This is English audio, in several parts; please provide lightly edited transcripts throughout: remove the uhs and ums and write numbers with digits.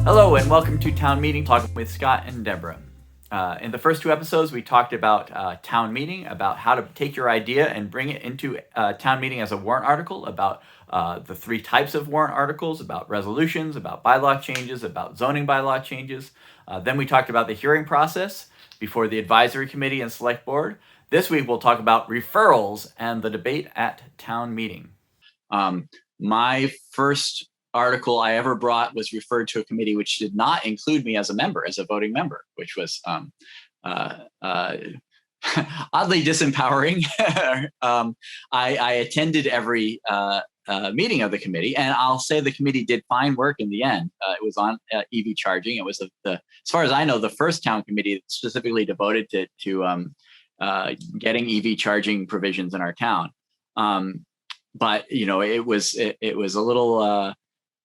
Hello and welcome to Town Meeting, talking with Scott and Deborah. In the first two episodes, we talked about town meeting, about how to take your idea and bring it into town meeting as a warrant article, about the three types of warrant articles, about resolutions, about bylaw changes, about zoning bylaw changes. Then we talked about the hearing process before the advisory committee and select board. This week, we'll talk about referrals and the debate at town meeting. My first article I ever brought was referred to a committee which did not include me as a member, as a voting member, which was oddly disempowering. I attended every meeting of the committee, and I'll say the committee did fine work in the end. It was on EV charging. It was as far as I know, the first town committee specifically devoted to getting EV charging provisions in our town. But you know, it was a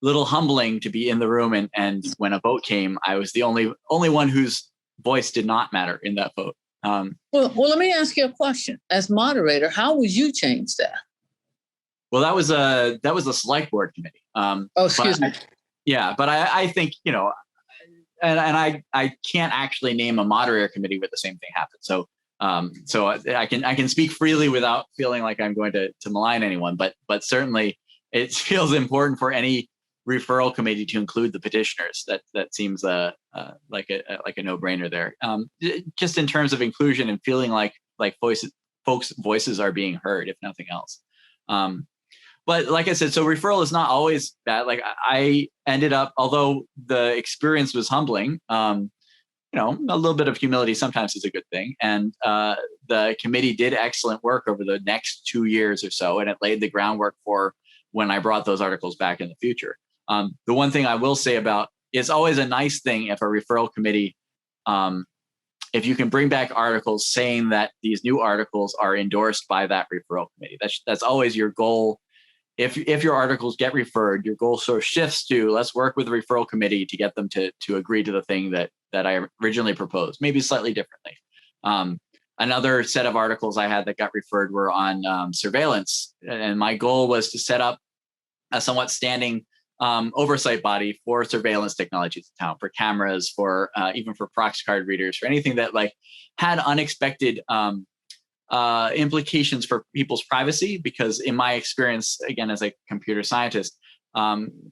little humbling to be in the room, and when a vote came, I was the only one whose voice did not matter in that vote. Well, let me ask you a question. As moderator, how would you change that? Well, that was a select board committee. Excuse me. Yeah, but I think, you know, and I can't actually name a moderator committee where the same thing happened. So I can speak freely without feeling like I'm going to malign anyone, but certainly it feels important for any referral committee to include the petitioners. That seems like a no-brainer there. Just in terms of inclusion and feeling like folks' voices are being heard, if nothing else. But like I said, so referral is not always bad. Like I ended up, although the experience was humbling, you know, a little bit of humility sometimes is a good thing. And the committee did excellent work over the next 2 years or so, and it laid the groundwork for when I brought those articles back in the future. The one thing I will say about, it's always a nice thing if a referral committee, if you can bring back articles saying that these new articles are endorsed by that referral committee. That's always your goal. If your articles get referred, your goal sort of shifts to, let's work with the referral committee to get them to agree to the thing that I originally proposed, maybe slightly differently. Another set of articles I had that got referred were on surveillance. And my goal was to set up a somewhat standing oversight body for surveillance technologies in town, for cameras, for even for proxy card readers, for anything that like had unexpected implications for people's privacy. Because in my experience, again, as a computer scientist,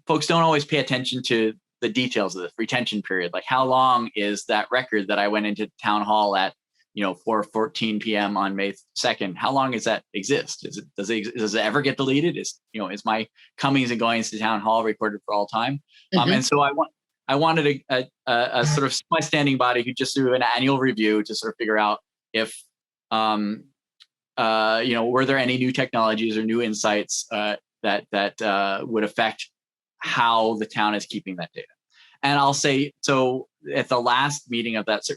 folks don't always pay attention to the details of the retention period. Like, how long is that record that I went into town hall at, you know, 4:14 p.m. on May 2nd? How long does that exist? Does it ever get deleted? Is my comings and goings to town hall recorded for all time? Mm-hmm. And so I wanted a sort of my standing body who just do an annual review to sort of figure out if were there any new technologies or new insights that would affect how the town is keeping that data. And I'll say, so at the last meeting of that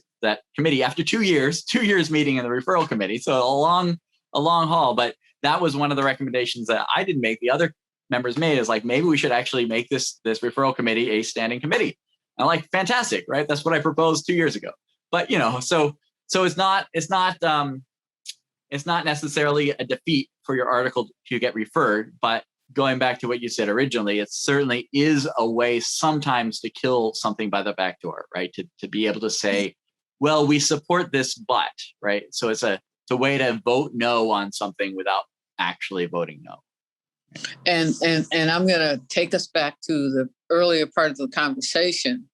committee, after 2 years meeting in the referral committee, so a long haul, but that was one of the recommendations that I didn't make, the other members made, is like, maybe we should actually make this referral committee a standing committee. I'm like, fantastic, right? That's what I proposed 2 years ago. But so it's not necessarily a defeat for your article to get referred, but going back to what you said originally, it certainly is a way sometimes to kill something by the back door, right? To be able to say, well, we support this, but, right? So it's a way to vote no on something without actually voting no. And I'm going to take us back to the earlier part of the conversation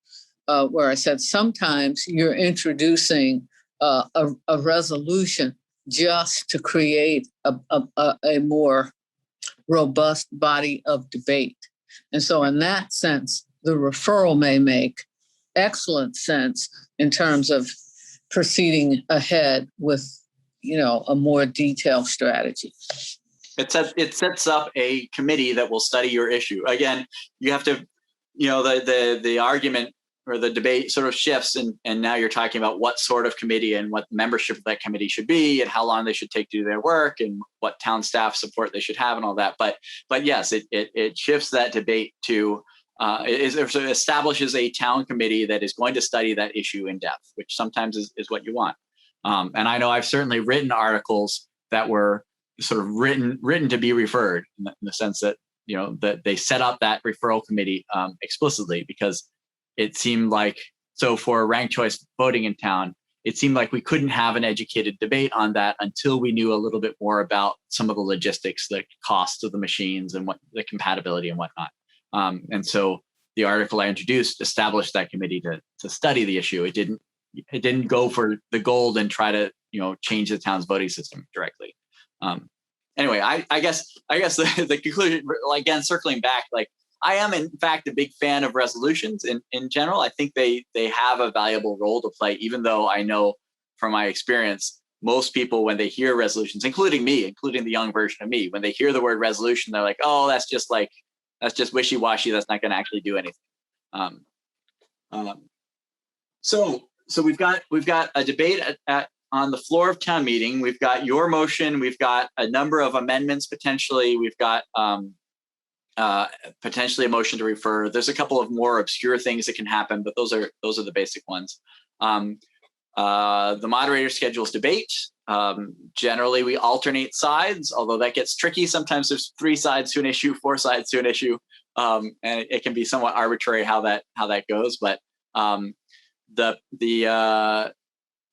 where I said sometimes you're introducing a resolution just to create a more robust body of debate. And so in that sense, the referral may make excellent sense in terms of proceeding ahead with, a more detailed strategy. It sets up a committee that will study your issue. Again, you have to, the argument or the debate sort of shifts, and now you're talking about what sort of committee and what membership of that committee should be, and how long they should take to do their work, and what town staff support they should have, and all that. But yes, it shifts that debate to it establishes a town committee that is going to study that issue in depth, which sometimes is what you want. And I know I've certainly written articles that were sort of written to be referred in the sense that that they set up that referral committee explicitly, because it seemed like, so for ranked choice voting in town, it seemed like we couldn't have an educated debate on that until we knew a little bit more about some of the logistics, the cost of the machines and what the compatibility and whatnot. And so the article I introduced established that committee to study the issue. It didn't go for the gold and try to, change the town's voting system directly. Anyway, I guess the conclusion, again, circling back, like, I am in fact a big fan of resolutions in general. I think they have a valuable role to play, even though I know from my experience, most people, when they hear resolutions, including me, including the young version of me, when they hear the word resolution, they're like, oh, that's just wishy-washy. That's not going to actually do anything. So we've got a debate on the floor of town meeting. We've got your motion. We've got a number of amendments potentially. We've got potentially a motion to refer. There's a couple of more obscure things that can happen, but those are the basic ones. The moderator schedules debate. Generally, we alternate sides, although that gets tricky. Sometimes there's 3 sides to an issue, 4 sides to an issue, and it can be somewhat arbitrary how that goes. But the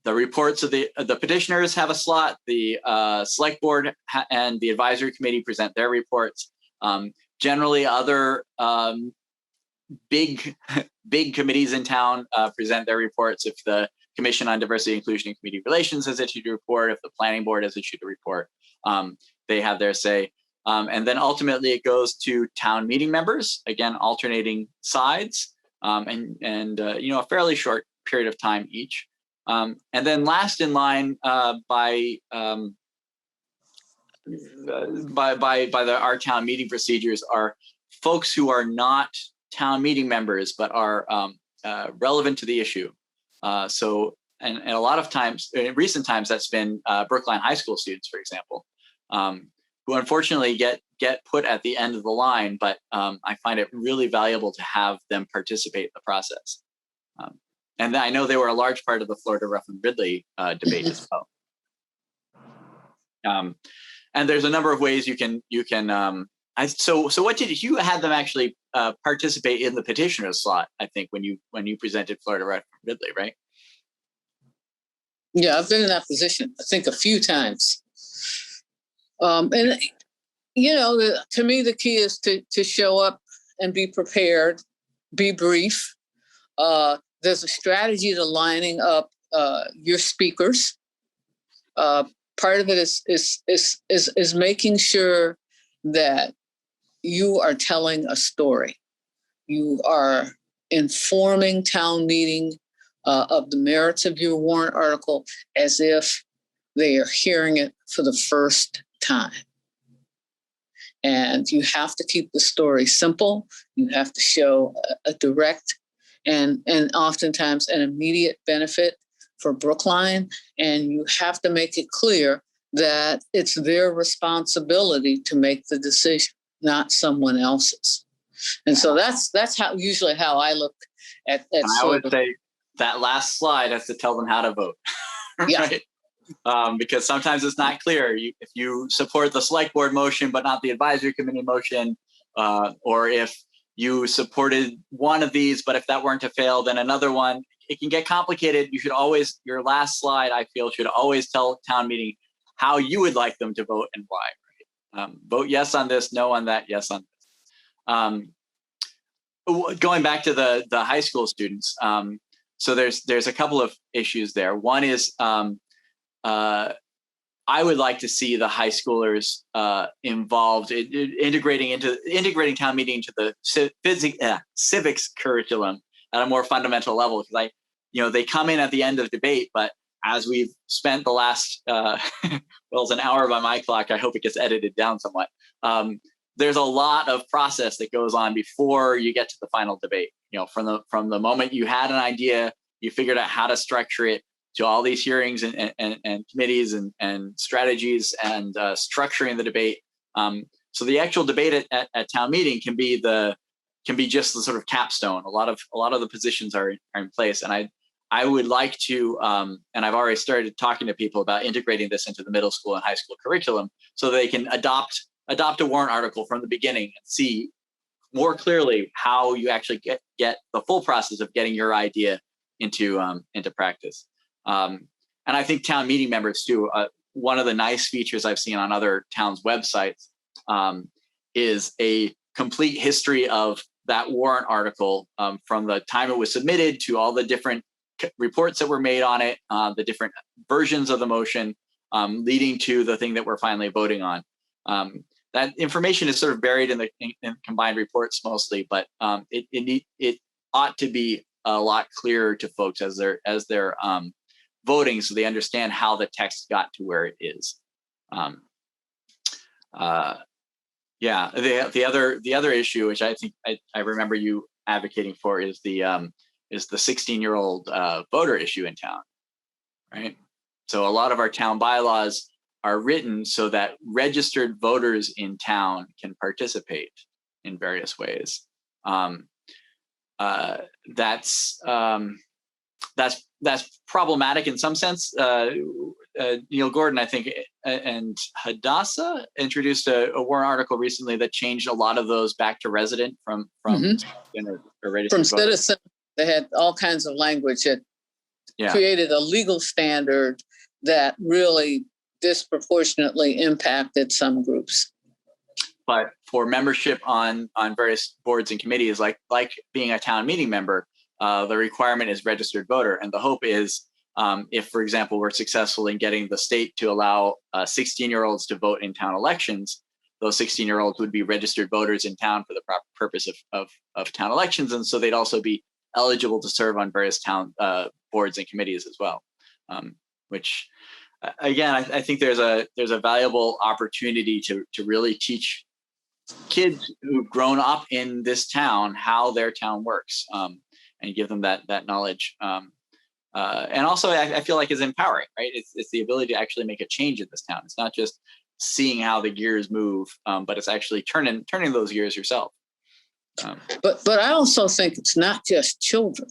reports of the petitioners have a slot. The select board and the advisory committee present their reports. Generally, other big committees in town present their reports. If the Commission on Diversity, Inclusion, and Community Relations has issued a report, if the Planning Board has issued a report, they have their say. And then ultimately it goes to town meeting members, again, alternating sides, and a fairly short period of time each. And then last in line by our town meeting procedures are folks who are not town meeting members but are relevant to the issue. So a lot of times, in recent times, that's been Brookline High School students, for example, who unfortunately get put at the end of the line. But I find it really valuable to have them participate in the process. And I know they were a large part of the Florida Ruffin Ridley debate as well. And there's a number of ways you can. So what did you had them actually participate in the petitioner's slot? I think when you presented Florida Ruffin Ridley, right? Yeah, I've been in that position, I think, a few times. And to me, the key is to show up and be prepared, be brief. There's a strategy to lining up your speakers. Part of it is making sure that you are telling a story. You are informing town meeting of the merits of your warrant article as if they are hearing it for the first time. And you have to keep the story simple. You have to show a direct and oftentimes an immediate benefit for Brookline. And you have to make it clear that it's their responsibility to make the decision, not someone else's. And so that's usually how I look at and I would say that last slide has to tell them how to vote. Yeah. Right? Because sometimes it's not clear. If you support the select board motion, but not the advisory committee motion, or if you supported one of these, but if that weren't to fail, then another one, it can get complicated. You should always, your last slide, I feel, should always tell town meeting how you would like them to vote and why. Right? Vote yes on this, no on that, yes on this. Going back to the high school students, so there's a couple of issues there. One is I would like to see the high schoolers involved in integrating town meeting into the civics curriculum at a more fundamental level. Because they come in at the end of debate, but as we've spent the last it's an hour by my clock. I hope it gets edited down somewhat. There's a lot of process that goes on before you get to the final debate. From the moment you had an idea, you figured out how to structure it, to all these hearings and committees and strategies and structuring the debate. So the actual debate at town meeting can be just the sort of capstone. A lot of the positions are in place, and I would like to, and I've already started talking to people about integrating this into the middle school and high school curriculum, so they can adopt a warrant article from the beginning and see more clearly how you actually get the full process of getting your idea into practice. And I think town meeting members too. One of the nice features I've seen on other towns' websites is a complete history of that warrant article from the time it was submitted to all the different reports that were made on it, the different versions of the motion, leading to the thing that we're finally voting on. That information is sort of buried in combined reports mostly, but it ought to be a lot clearer to folks as they're voting, so they understand how the text got to where it is. Yeah, the other issue, which I think I remember you advocating for, is the 16-year-old voter issue in town, right? So a lot of our town bylaws are written so that registered voters in town can participate in various ways. That's problematic in some sense. Neil Gordon, I think, and Hadassah introduced a warrant article recently that changed a lot of those back to resident from registered citizen. They had all kinds of language that created a legal standard that really disproportionately impacted some groups. But for membership on various boards and committees, like being a town meeting member, the requirement is registered voter. And the hope is, if, for example, we're successful in getting the state to allow 16-year-olds to vote in town elections, those 16-year-olds would be registered voters in town for the proper purpose of town elections. And so they'd also be eligible to serve on various town boards and committees as well, which, again, I think there's a valuable opportunity to really teach kids who've grown up in this town how their town works, and give them that knowledge. And also, I feel like is empowering, right? It's the ability to actually make a change in this town. It's not just seeing how the gears move, but it's actually turning those gears yourself. But I also think it's not just children.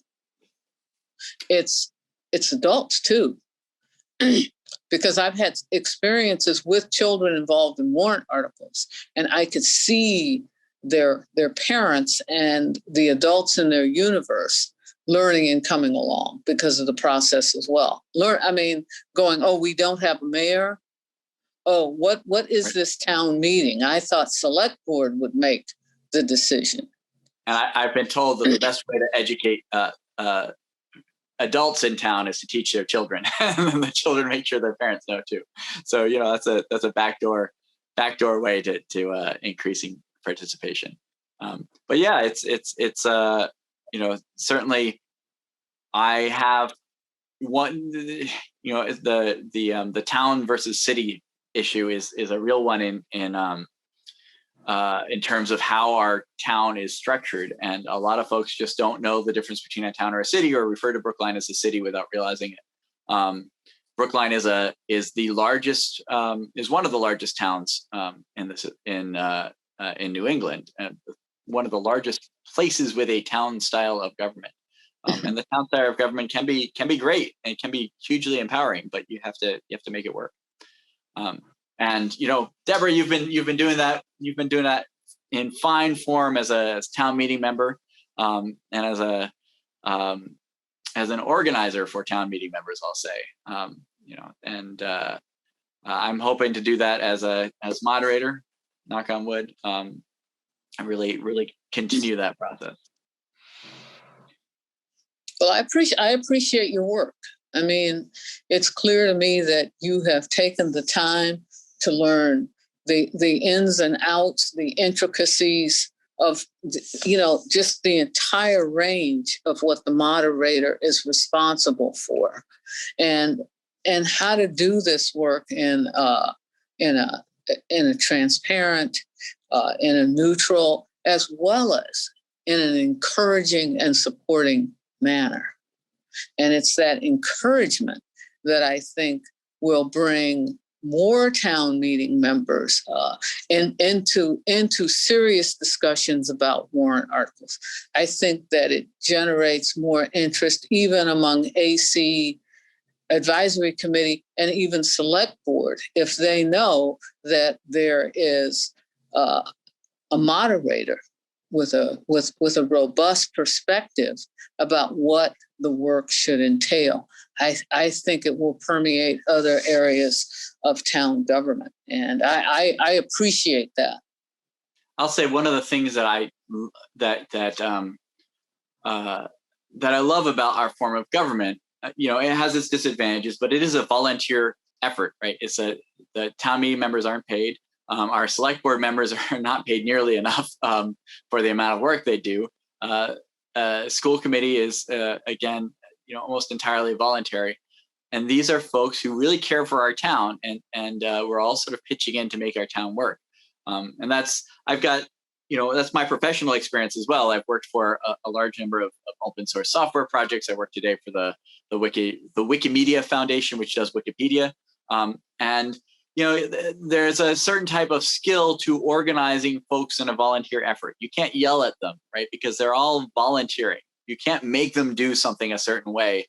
It's adults too. Because I've had experiences with children involved in warrant articles, and I could see their parents and the adults in their universe learning and coming along because of the process as well. Going, oh, we don't have a mayor. Oh, what is this town meeting? I thought select board would make the decision. And I've been told that the best way to educate adults in town is to teach their children, and then the children make sure their parents know too. So that's a backdoor way to increasing participation. But yeah, it's certainly I have one. The town versus city issue is a real one in terms of how our town is structured. And a lot of folks just don't know the difference between a town or a city, or refer to Brookline as a city without realizing it. Brookline is one of the largest towns in New England, and one of the largest places with a town style of government. And the town style of government can be great, and it can be hugely empowering, but you have to make it work. And Deborah, you've been doing that. You've been doing that in fine form as a town meeting member, and as an organizer for town meeting members, I'll say. And I'm hoping to do that as moderator. Knock on wood. I really continue that process. Well, I appreciate your work. I mean, it's clear to me that you have taken the time to learn the ins and outs, the intricacies of, just the entire range of what the moderator is responsible for, and how to do this work in a transparent, in a neutral, as well as in an encouraging and supporting manner. And it's that encouragement that I think will bring more town meeting members into serious discussions about warrant articles. I think that it generates more interest even among AC, advisory committee, and even select board, if they know that there is a moderator with a robust perspective about what the work should entail. I think it will permeate other areas of town government, and I appreciate that. I'll say one of the things that I love about our form of government, it has its disadvantages, but it is a volunteer effort, right? The town meeting members aren't paid. Our select board members are not paid nearly enough for the amount of work they do. School committee is, again, almost entirely voluntary. And these are folks who really care for our town, and we're all sort of pitching in to make our town work. And that's my professional experience as well. I've worked for a large number of open source software projects. I work today for the Wikimedia Foundation, which does Wikipedia. And there's a certain type of skill to organizing folks in a volunteer effort. You can't yell at them, right? Because they're all volunteering. You can't make them do something a certain way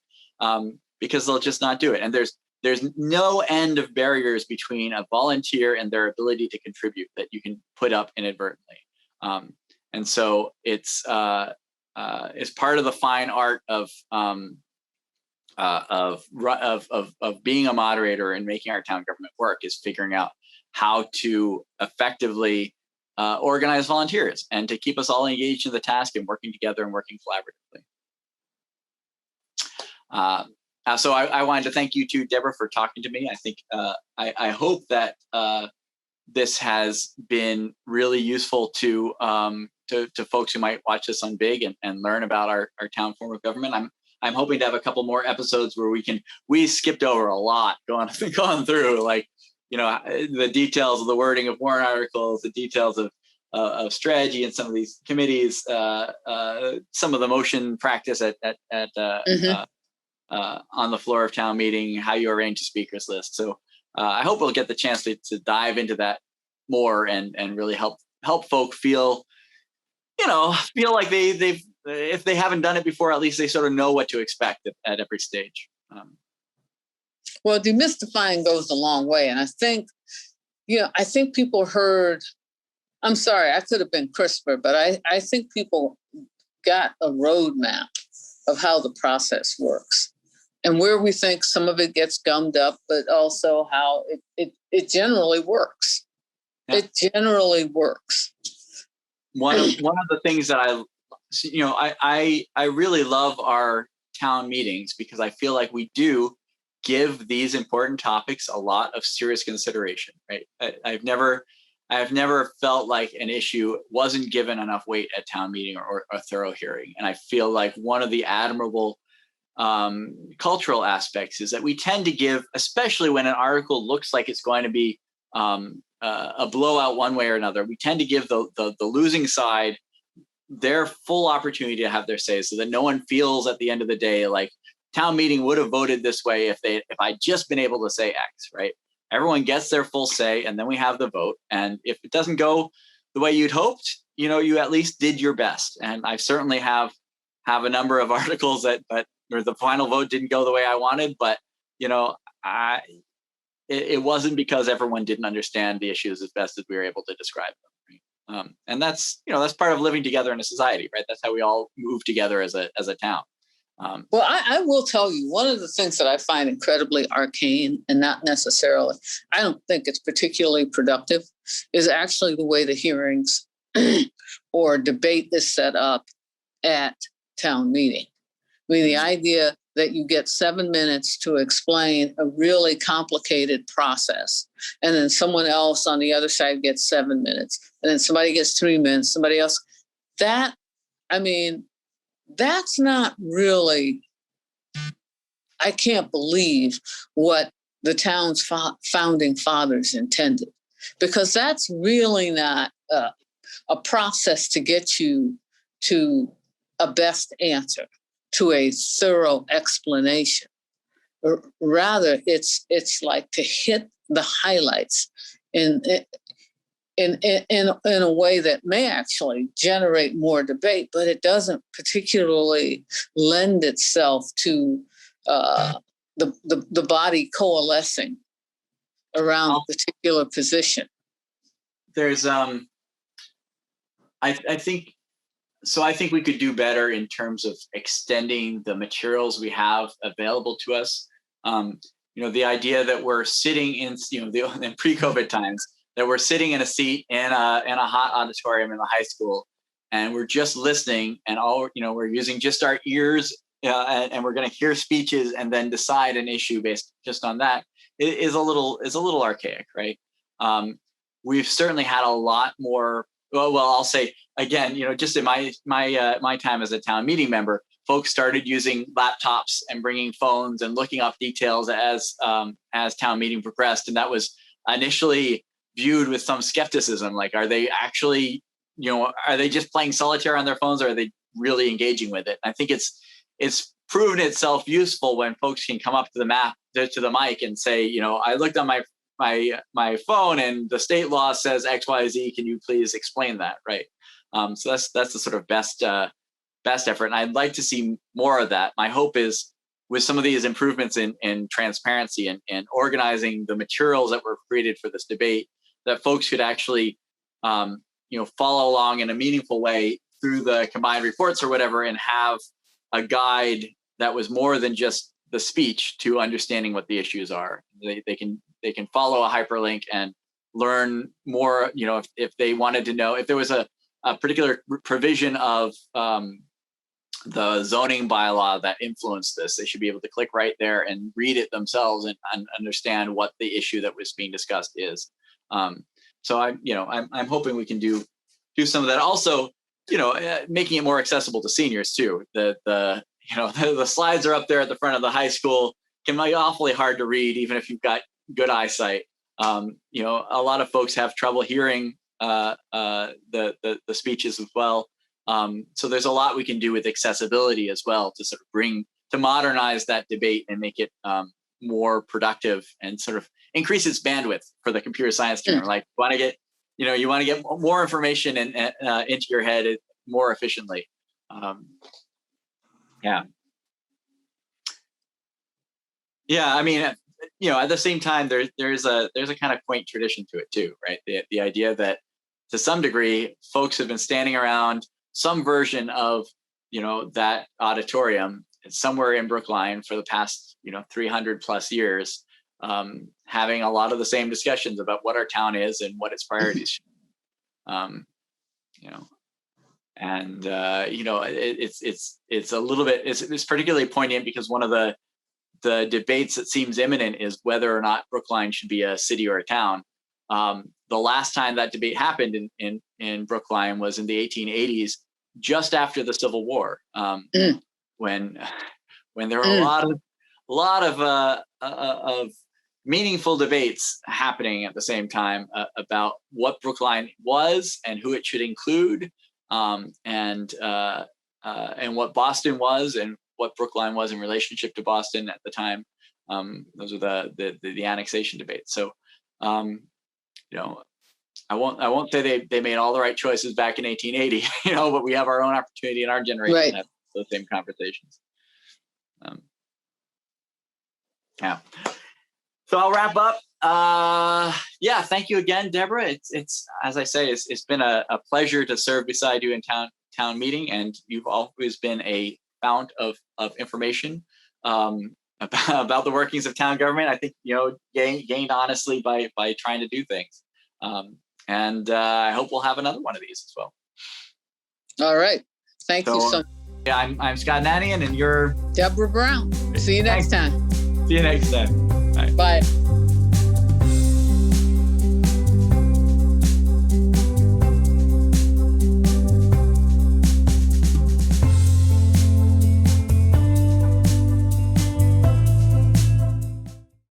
because they'll just not do it. And there's no end of barriers between a volunteer and their ability to contribute that you can put up inadvertently. And so it's part of the fine art of being a moderator and making our town government work is figuring out how to effectively organize volunteers and to keep us all engaged in the task and working together and working collaboratively. So I wanted to thank you too, Deborah, for talking to me. I think I hope that this has been really useful to folks who might watch this on Big and learn about our town form of government. I'm hoping to have a couple more episodes where we skipped over a lot going through, like, the details of the wording of warrant articles, the details of strategy in some of these committees, some of the motion practice on the floor of town meeting, how you arrange a speakers list. So I hope we'll get the chance to dive into that more and really help folk feel like they've if they haven't done it before, at least they sort of know what to expect at every stage. Well, demystifying goes a long way. And I think people heard, I'm sorry, I could have been crisper, but I think people got a roadmap of how the process works and where we think some of it gets gummed up, but also how it generally works. Yeah. It generally works. One of the things that I really love our town meetings because I feel like we do give these important topics a lot of serious consideration, right? I've never felt like an issue wasn't given enough weight at town meeting or a thorough hearing. And I feel like one of the admirable cultural aspects is that we tend to give, especially when an article looks like it's going to be a blowout one way or another, we tend to give the losing side their full opportunity to have their say, so that no one feels at the end of the day like town meeting would have voted this way if I'd just been able to say X, right? Everyone gets their full say, and then we have the vote. And if it doesn't go the way you'd hoped, you at least did your best. And I certainly have a number of articles that the final vote didn't go the way I wanted, but it wasn't because everyone didn't understand the issues as best as we were able to describe them. Right? And that's part of living together in a society, right? That's how we all move together as a town. Well, I will tell you, one of the things that I find incredibly arcane and not necessarily, I don't think it's particularly productive, is actually the way the hearings or debate is set up at town meeting. I mean, the idea that you get 7 minutes to explain a really complicated process, and then someone else on the other side gets 7 minutes, and then somebody gets 3 minutes, somebody else, that's not really, I can't believe what the town's founding fathers intended, because that's really not a process to get you to a best answer, to a thorough explanation. Rather, it's like to hit the highlights in a way that may actually generate more debate, but it doesn't particularly lend itself to the body coalescing around a particular position. There's I think So I think we could do better in terms of extending the materials we have available to us. The idea that we're sitting in, in pre-COVID times, that we're sitting in a seat in a hot auditorium in the high school, and we're just listening, and we're using just our ears, and we're going to hear speeches and then decide an issue based just on that. It is a little archaic, right? We've certainly had a lot more. Well, I'll say again, just in my time as a town meeting member, folks started using laptops and bringing phones and looking up details as town meeting progressed, and that was initially viewed with some skepticism. Like, are they actually, are they just playing solitaire on their phones, or are they really engaging with it? And I think it's proven itself useful when folks can come up to the mic and say, I looked on my phone and the state law says XYZ. Can you please explain that? Right. So that's the sort of best effort. And I'd like to see more of that. My hope is with some of these improvements in transparency and organizing the materials that were created for this debate, that folks could actually, follow along in a meaningful way through the combined reports or whatever, and have a guide that was more than just the speech to understanding what the issues are. They can follow a hyperlink and learn more. If they wanted to know if there was a particular provision of the zoning bylaw that influenced this, they should be able to click right there and read it themselves and understand what the issue that was being discussed is. So I'm hoping we can do some of that. Also, making it more accessible to seniors too. The slides are up there at the front of the high school. Can be awfully hard to read, even if you've got good eyesight. A lot of folks have trouble hearing the speeches as well. So there's a lot we can do with accessibility as well to sort of to modernize that debate and make it more productive and sort of increase its bandwidth for the computer science student. Like, you want to get more information into your head more efficiently. I mean, at the same time, there's a kind of quaint tradition to it too, right? The idea that to some degree, folks have been standing around some version of, that auditorium somewhere in Brookline for the past, 300 plus years, having a lot of the same discussions about what our town is and what its priorities should be. It's a little bit, it's particularly poignant because one of the debates that seems imminent is whether or not Brookline should be a city or a town. The last time that debate happened in Brookline was in the 1880s, just after the Civil War, when there were a lot of meaningful debates happening at the same time about what Brookline was and who it should include, and what Boston was and what Brookline was in relationship to Boston at the time. Those are the annexation debates. So, I won't say they made all the right choices back in 1880, but we have our own opportunity in our generation to have those same conversations. So I'll wrap up. Thank you again, Deborah. It's as I say, it's been a pleasure to serve beside you in town meeting, and you've always been a fount of information about the workings of town government. I think gained honestly by trying to do things, and I hope we'll have another one of these as well. All right, thank you so much. Yeah, I'm Scott Ananian, and you're Deborah Brown. See you next time. See you next time. Bye.